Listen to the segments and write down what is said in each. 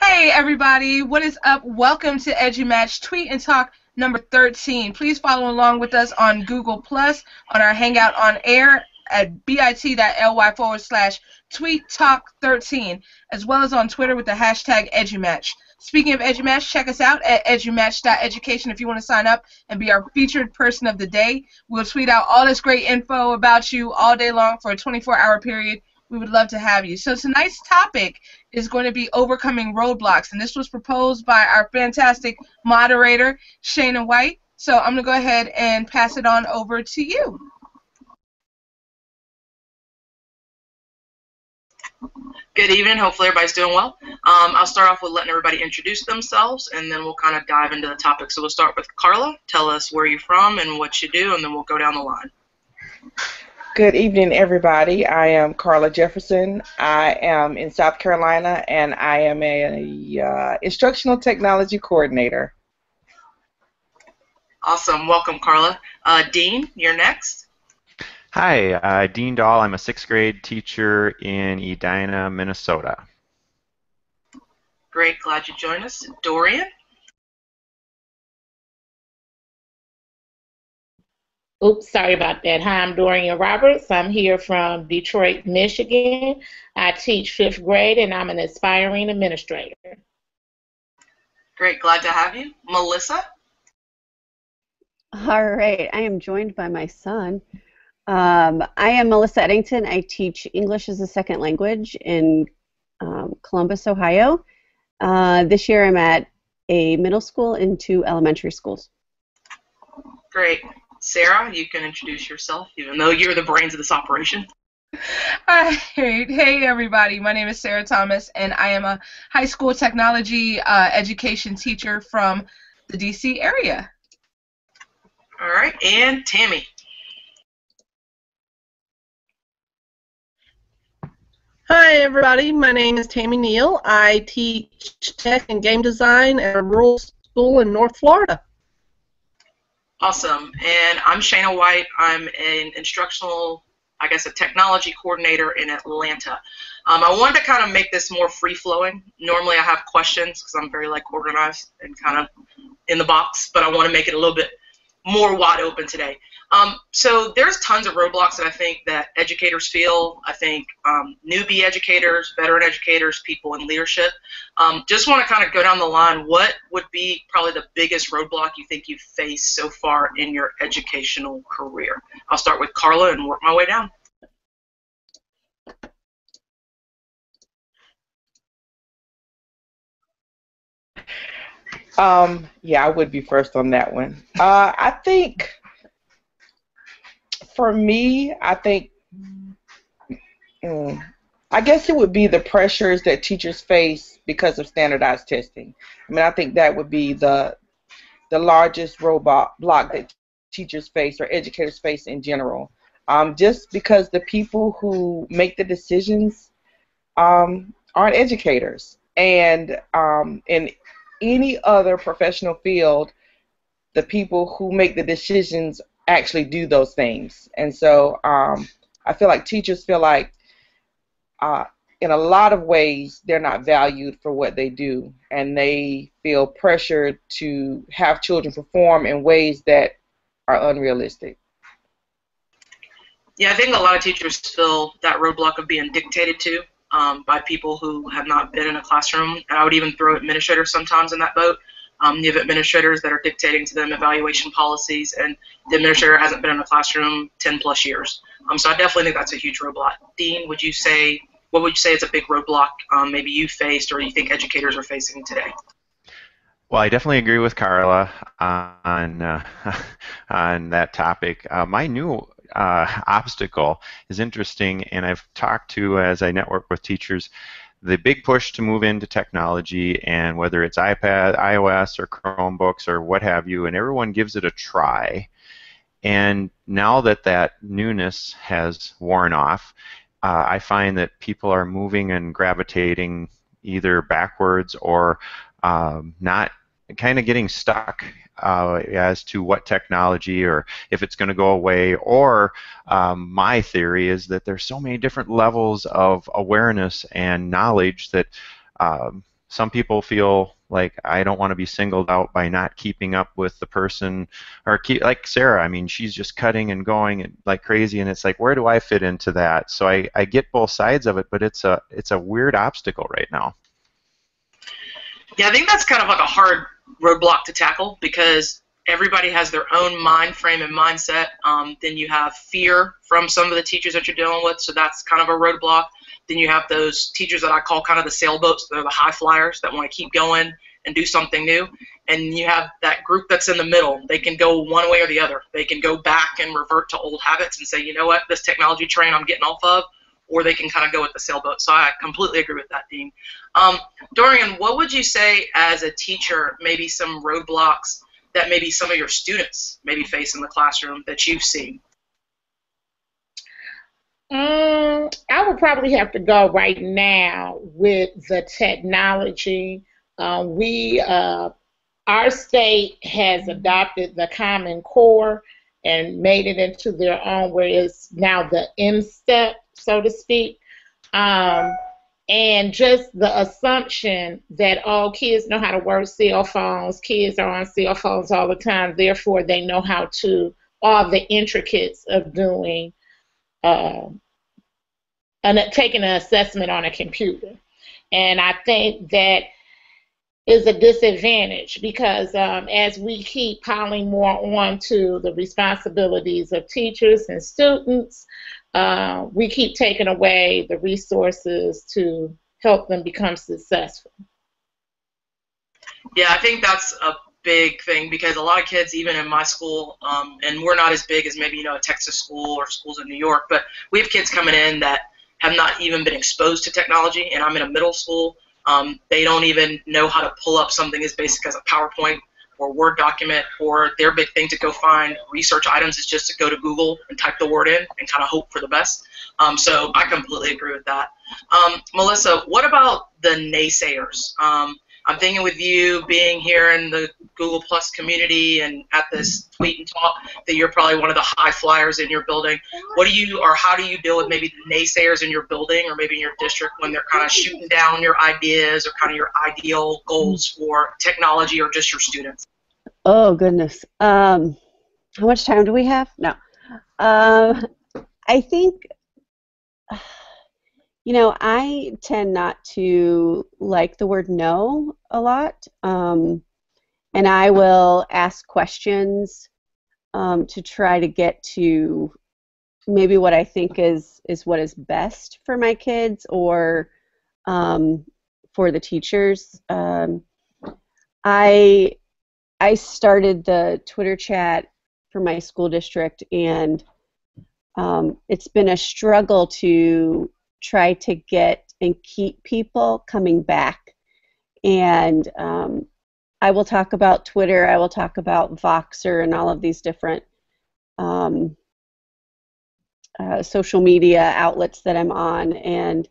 Hey everybody, what is up? Welcome to EduMatch Tweet and Talk number 13. Please follow along with us on Google Plus on our Hangout on Air at bit.ly/tweet talk 13, as well as on Twitter with the hashtag EduMatch. Speaking of EduMatch, check us out at edumatch.education if you want to sign up and be our featured person of the day. We'll tweet out all this great info about you all day long for a 24-hour period. We would love to have you. So tonight's topic is going to be overcoming roadblocks, and this was proposed by our fantastic moderator, Shayna White. So I'm going to go ahead and pass it on over to you. Good evening. Hopefully everybody's doing well. I'll start off with letting everybody introduce themselves, and then we'll kind of dive into the topic. So we'll start with Carla. Tell us where you're from and what you do, and then we'll go down the line. Good evening, everybody. I am Carla Jefferson. I am in South Carolina, and I am a instructional technology coordinator. Awesome. Welcome, Carla. Dean, you're next. Hi, Dean Dahl. I'm a 6th grade teacher in Edina, Minnesota. Great. Glad you joined us. Dorian. Oops, sorry about that. Hi, I'm Dorian Roberts. I'm here from Detroit, Michigan. I teach 5th grade, and I'm an aspiring administrator. Great. Glad to have you. Melissa. All right. I am joined by my son. I am Melissa Eddington. I teach English as a second language in Columbus, Ohio. This year I'm at a middle school and 2 elementary schools. Great. Sarah, you can introduce yourself, even though you're the brains of this operation. All right. Hey, everybody. My name is Sarah Thomas, and I am a high school technology education teacher from the D.C. area. All right. And Tammy. Hi, everybody. My name is Tammy Neal. I teach tech and game design at a rural school in North Florida. Awesome. And I'm Shayna White. I'm an instructional, I guess, a technology coordinator in Atlanta. I wanted to kind of make this more free-flowing. Normally I have questions because I'm very organized and kind of in the box, but I want to make it a little bit more wide open today. So there's tons of roadblocks that I think that educators feel. I think newbie educators, veteran educators, people in leadership. Just want to kind of go down the line. What would be probably the biggest roadblock you think you've faced so far in your educational career? I'll start with Carla and work my way down. Yeah, I would be first on that one. I think for me, I guess it would be the pressures that teachers face because of standardized testing. I mean, I think that would be the largest roadblock that teachers face or educators face in general. Just because the people who make the decisions aren't educators. And in any other professional field, the people who make the decisions actually do those things. And so I feel like teachers feel like in a lot of ways they're not valued for what they do, and they feel pressured to have children perform in ways that are unrealistic. Yeah, I think a lot of teachers feel that roadblock of being dictated to by people who have not been in a classroom. And I would even throw administrators sometimes in that boat. You have administrators that are dictating to them evaluation policies, and the administrator hasn't been in a classroom 10 plus years. So I definitely think that's a huge roadblock. Dean, what would you say is a big roadblock maybe you faced or you think educators are facing today? Well, I definitely agree with Carla on that topic. My new obstacle is interesting, and I've talked to, as I network with teachers, the big push to move into technology, and whether it's iPad, iOS, or Chromebooks, or what have you, and everyone gives it a try. And now that that newness has worn off, I find that people are moving and gravitating either backwards or not, kind of getting stuck as to what technology or if it's going to go away. Or my theory is that there's so many different levels of awareness and knowledge that some people feel like I don't want to be singled out by not keeping up with the person, or like Sarah. I mean, she's just cutting and going and like crazy, and it's like, where do I fit into that? So I get both sides of it, but it's a weird obstacle right now. Yeah, I think that's kind of like a hard roadblock to tackle because everybody has their own mind frame and mindset. Then you have fear from some of the teachers that you're dealing with, so that's kind of a roadblock. Then you have those teachers that I call kind of the sailboats. They're the high flyers that want to keep going and do something new. And you have that group that's in the middle. They can go one way or the other. They can go back and revert to old habits and say, you know what, this technology train I'm getting off of, or they can kind of go with the sailboat. So I completely agree with that, Dean. Dorian, what would you say as a teacher, maybe some roadblocks that maybe some of your students maybe face in the classroom that you've seen? I would probably have to go right now with the technology. Our state has adopted the Common Core and made it into their own, where it's now the M-step, so to speak. And just the assumption that all kids know how to work cell phones, kids are on cell phones all the time, therefore they know how to, all the intricacies of doing, and taking an assessment on a computer. And I think that is a disadvantage because as we keep piling more onto the responsibilities of teachers and students, we keep taking away the resources to help them become successful. Yeah, I think that's a big thing because a lot of kids, even in my school, and we're not as big as maybe, a Texas school or schools in New York, but we have kids coming in that have not even been exposed to technology, and I'm in a middle school. They don't even know how to pull up something as basic as a PowerPoint or Word document, or their big thing to go find research items is just to go to Google and type the word in and kind of hope for the best. So I completely agree with that. Melissa, what about the naysayers? I'm thinking with you being here in the Google Plus community and at this tweet and talk that you're probably one of the high flyers in your building. How do you deal with maybe the naysayers in your building or maybe in your district when they're kind of shooting down your ideas or kind of your ideal goals for technology or just your students? Oh, goodness. How much time do we have? No. I think, I tend not to like the word no a lot, and I will ask questions to try to get to maybe what I think is what is best for my kids or for the teachers. I started the Twitter chat for my school district, and it's been a struggle to try to get and keep people coming back. And I will talk about Twitter, I will talk about Voxer and all of these different social media outlets that I'm on, and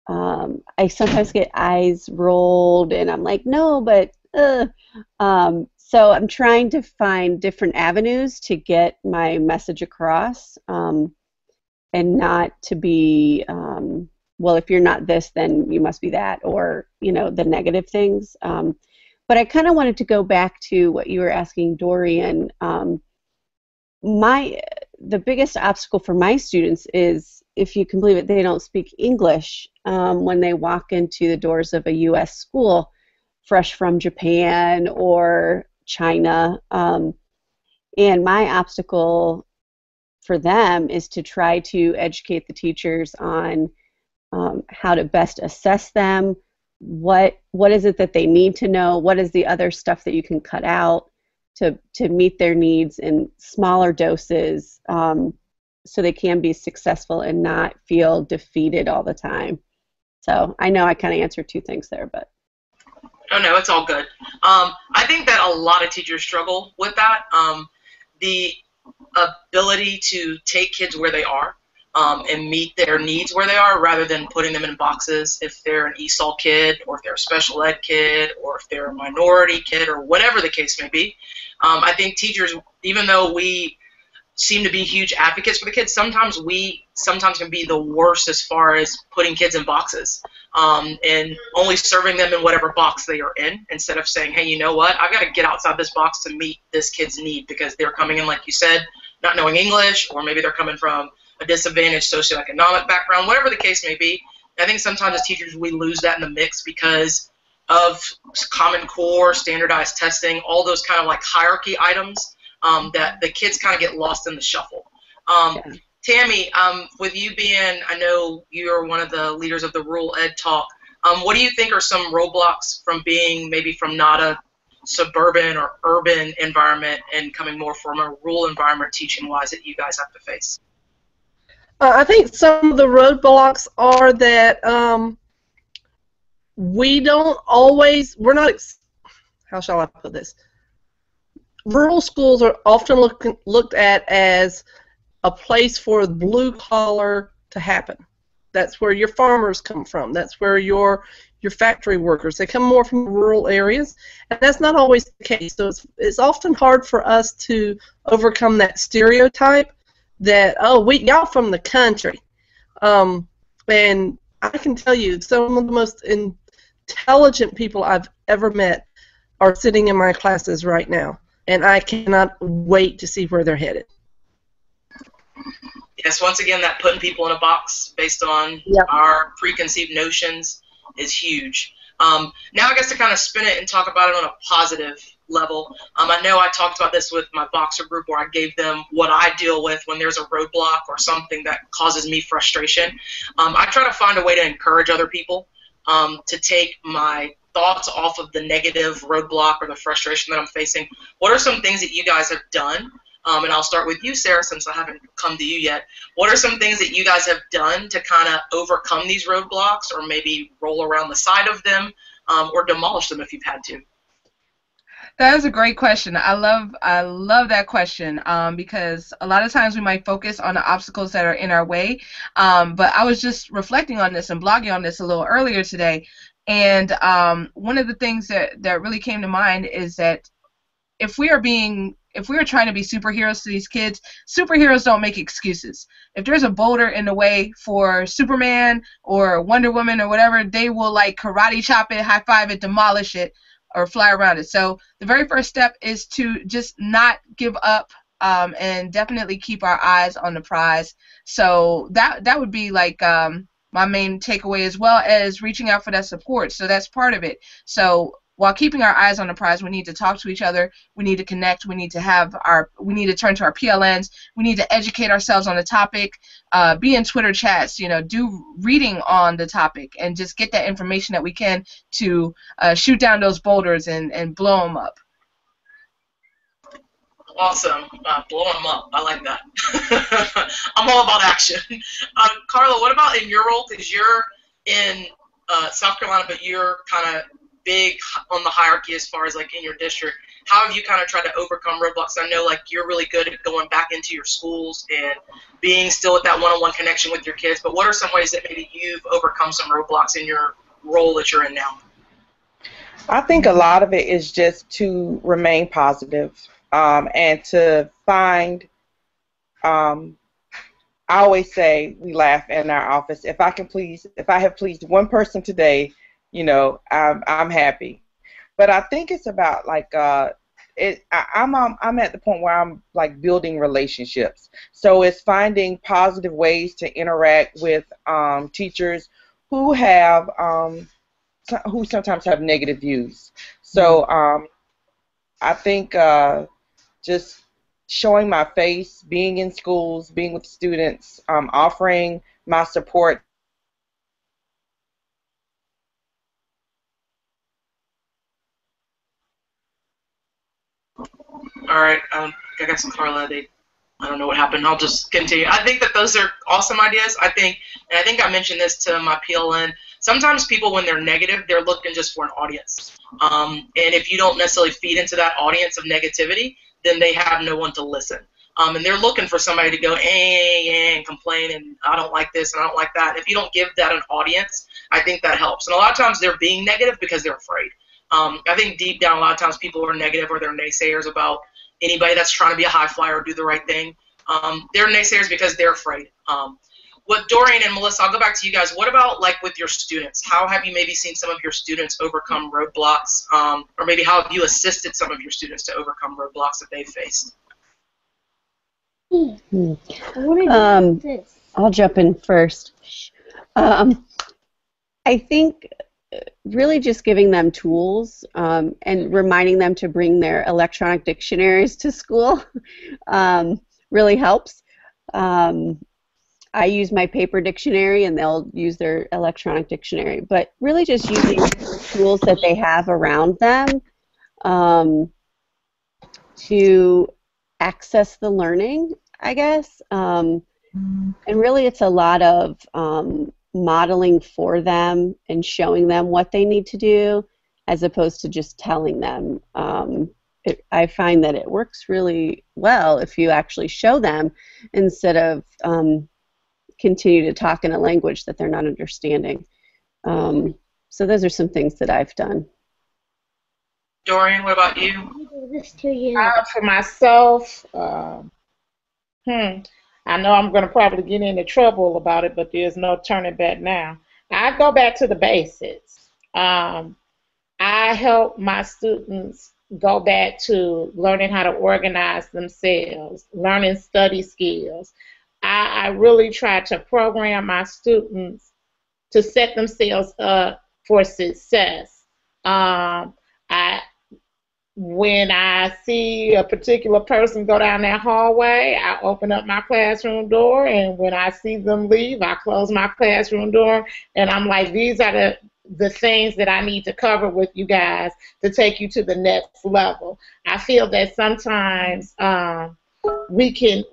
I sometimes get eyes rolled and I'm like, no, but so I'm trying to find different avenues to get my message across, and not to be, well, if you're not this, then you must be that, or, the negative things. But I kind of wanted to go back to what you were asking, Dorian. The biggest obstacle for my students is, if you can believe it, they don't speak English when they walk into the doors of a U.S. school, fresh from Japan or China. And my obstacle for them is to try to educate the teachers on how to best assess them, what is it that they need to know, what is the other stuff that you can cut out to meet their needs in smaller doses, so they can be successful and not feel defeated all the time. So I know I kind of answered two things there, but. Oh, no, it's all good. I think that a lot of teachers struggle with that. The ability to take kids where they are and meet their needs where they are rather than putting them in boxes if they're an ESOL kid or if they're a special ed kid or if they're a minority kid or whatever the case may be. I think teachers, even though we seem to be huge advocates for the kids. Sometimes we can be the worst as far as putting kids in boxes and only serving them in whatever box they are in, instead of saying, hey, you know what, I've got to get outside this box to meet this kid's need, because they're coming in, like you said, not knowing English, or maybe they're coming from a disadvantaged socioeconomic background, whatever the case may be. I think sometimes as teachers we lose that in the mix because of Common Core, standardized testing, all those kind of like hierarchy items, that the kids kind of get lost in the shuffle. Tammy, with you being, I know you're one of the leaders of the Rural Ed Talk, what do you think are some roadblocks from being maybe from not a suburban or urban environment and coming more from a rural environment teaching-wise that you guys have to face? I think some of the roadblocks are that we don't always, we're not, how shall I put this? Rural schools are often looked at as a place for blue collar to happen. That's where your farmers come from. That's where your factory workers, they come more from rural areas, and that's not always the case. So it's often hard for us to overcome that stereotype that, oh, y'all from the country. And I can tell you, some of the most intelligent people I've ever met are sitting in my classes right now, and I cannot wait to see where they're headed. Yes, once again, that putting people in a box based on our preconceived notions is huge. Now I guess to kind of spin it and talk about it on a positive level, I know I talked about this with my boxer group where I gave them what I deal with when there's a roadblock or something that causes me frustration. I try to find a way to encourage other people to take my thoughts off of the negative roadblock or the frustration that I'm facing. What are some things that you guys have done? And I'll start with you, Sarah, since I haven't come to you yet. What are some things that you guys have done to kind of overcome these roadblocks, or maybe roll around the side of them, or demolish them if you've had to? That is a great question. I love that question because a lot of times we might focus on the obstacles that are in our way. But I was just reflecting on this and blogging on this a little earlier today, and one of the things that really came to mind is that if we are trying to be superheroes to these kids, superheroes don't make excuses. If there's a boulder in the way for Superman or Wonder Woman or whatever, they will like karate chop it, high five it, demolish it, or fly around it. So the very first step is to just not give up and definitely keep our eyes on the prize. So that would be like my main takeaway, as well as reaching out for that support. So that's part of it. So while keeping our eyes on the prize, we need to talk to each other, we need to connect, we need to turn to our PLNs, we need to educate ourselves on the topic, be in Twitter chats, do reading on the topic, and just get that information that we can to shoot down those boulders and blow them up. Awesome. Blowing them up. I like that. I'm all about action. Carla, what about in your role? Because you're in South Carolina, but you're kind of big on the hierarchy as far as like in your district. How have you kind of tried to overcome roadblocks? I know like you're really good at going back into your schools and being still at that one-on-one connection with your kids, but what are some ways that maybe you've overcome some roadblocks in your role that you're in now? I think a lot of it is just to remain positive and to find, I always say, we laugh in our office, if I have pleased one person today, I'm happy. But I think it's about like I'm at the point where I'm like building relationships. So it's finding positive ways to interact with teachers who have who sometimes have negative views. So I think just showing my face, being in schools, being with students, offering my support. All right, I got some Carla. I don't know what happened. I'll just continue. I think that those are awesome ideas. I think I mentioned this to my PLN. Sometimes people, when they're negative, they're looking just for an audience. And if you don't necessarily feed into that audience of negativity, then they have no one to listen. And they're looking for somebody to go and complain and I don't like this and I don't like that. If you don't give that an audience, I think that helps. And a lot of times they're being negative because they're afraid. I think deep down a lot of times people are negative or they're naysayers about anybody that's trying to be a high flyer or do the right thing. They're naysayers because they're afraid. What Dorian and Melissa, I'll go back to you guys. What about like with your students? How have you maybe seen some of your students overcome roadblocks, or maybe how have you assisted some of your students to overcome roadblocks that they've faced? I'll jump in first. I think really just giving them tools and reminding them to bring their electronic dictionaries to school really helps. I use my paper dictionary and they'll use their electronic dictionary, but really just using tools that they have around them to access the learning, I guess. And really it's a lot of modeling for them and showing them what they need to do as opposed to just telling them. I find that it works really well if you actually show them instead of continue to talk in a language that they're not understanding. So those are some things that I've done. Dorian, what about you? For myself, I know I'm going to probably get into trouble about it, but there's no turning back now. I go back to the basics. I help my students go back to learning how to organize themselves, learning study skills. I really try to program my students to set themselves up for success. When I see a particular person go down that hallway, I open up my classroom door, and when I see them leave, I close my classroom door, and I'm like, these are the things that I need to cover with you guys to take you to the next level. I feel that sometimes we can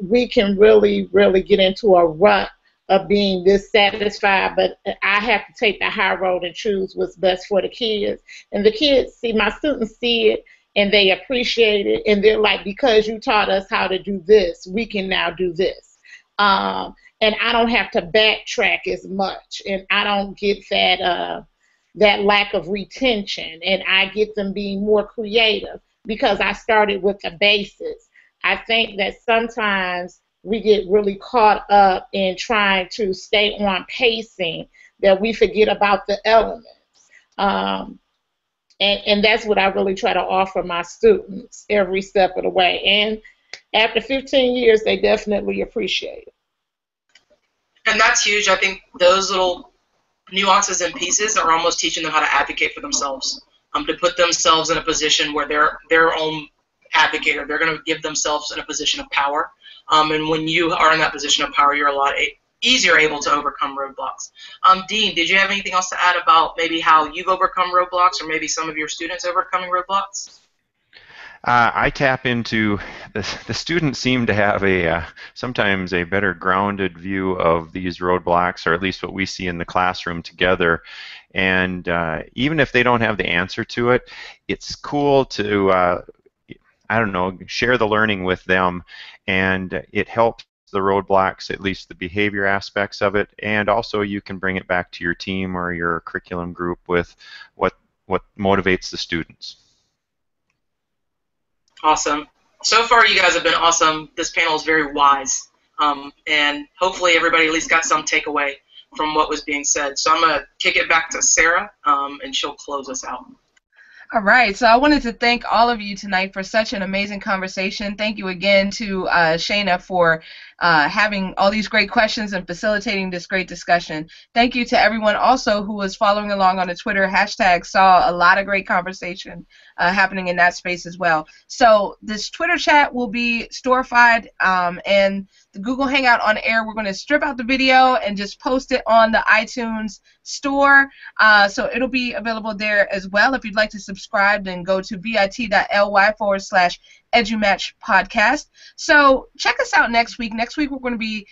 really get into a rut of being dissatisfied, but I have to take the high road and choose what's best for the kids. And the kids see, my students see it, and they appreciate it, and they're like, because you taught us how to do this, we can now do this. And I don't have to backtrack as much, and I don't get that lack of retention, and I get them being more creative because I started with the basics. I think that sometimes we get really caught up in trying to stay on pacing that we forget about the elements. And that's what I really try to offer my students every step of the way. And after 15 years, they definitely appreciate it. And that's huge. I think those little nuances and pieces are almost teaching them how to advocate for themselves, to put themselves in a position where they're their own advocate, or they're going to give themselves in a position of power. And when you are in that position of power, you're a lot easier able to overcome roadblocks. Dean, did you have anything else to add about maybe how you've overcome roadblocks, or maybe some of your students overcoming roadblocks? I tap into the students seem to have sometimes a better grounded view of these roadblocks, or at least what we see in the classroom together. And even if they don't have the answer to it, it's cool to I don't know, share the learning with them, and it helps the roadblocks, at least the behavior aspects of it, and also you can bring it back to your team or your curriculum group with what motivates the students. Awesome. So far, you guys have been awesome. This panel is very wise, and hopefully everybody at least got some takeaway from what was being said. So I'm going to kick it back to Sarah, and she'll close us out. All right, so I wanted to thank all of you tonight for such an amazing conversation. Thank you again to Shayna for having all these great questions and facilitating this great discussion. Thank you to everyone also who was following along on the Twitter hashtag. Saw a lot of great conversation happening in that space as well. So this Twitter chat will be storified, and the Google Hangout on air, we're going to strip out the video and just post it on the iTunes store. So it'll be available there as well. If you'd like to subscribe, then go to bit.ly/EduMatch podcast. So check us out next week. Next week we're going to be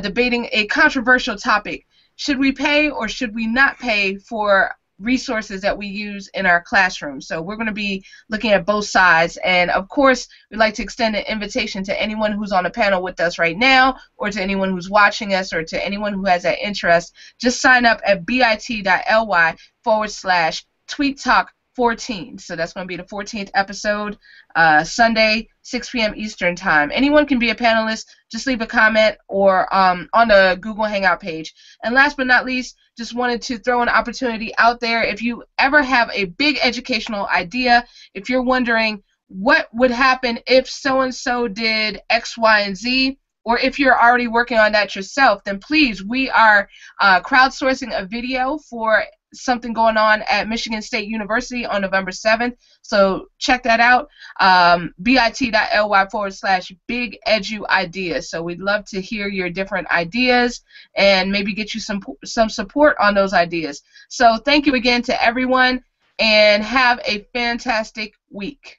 debating a controversial topic. Should we pay or should we not pay for resources that we use in our classroom? So we're going to be looking at both sides, and of course we'd like to extend an invitation to anyone who's on the panel with us right now, or to anyone who's watching us, or to anyone who has that interest. Just sign up at bit.ly/tweet talk 14. So that's going to be the 14th episode, Sunday, 6 p.m. Eastern Time. Anyone can be a panelist. Just leave a comment or on the Google Hangout page. And last but not least, just wanted to throw an opportunity out there. If you ever have a big educational idea, if you're wondering what would happen if so-and-so did X, Y, and Z, or if you're already working on that yourself, then please, we are crowdsourcing a video for something going on at Michigan State University on November 7th. So check that out, bit.ly/bigeduideas. So we'd love to hear your different ideas and maybe get you some support on those ideas. So thank you again to everyone, and have a fantastic week.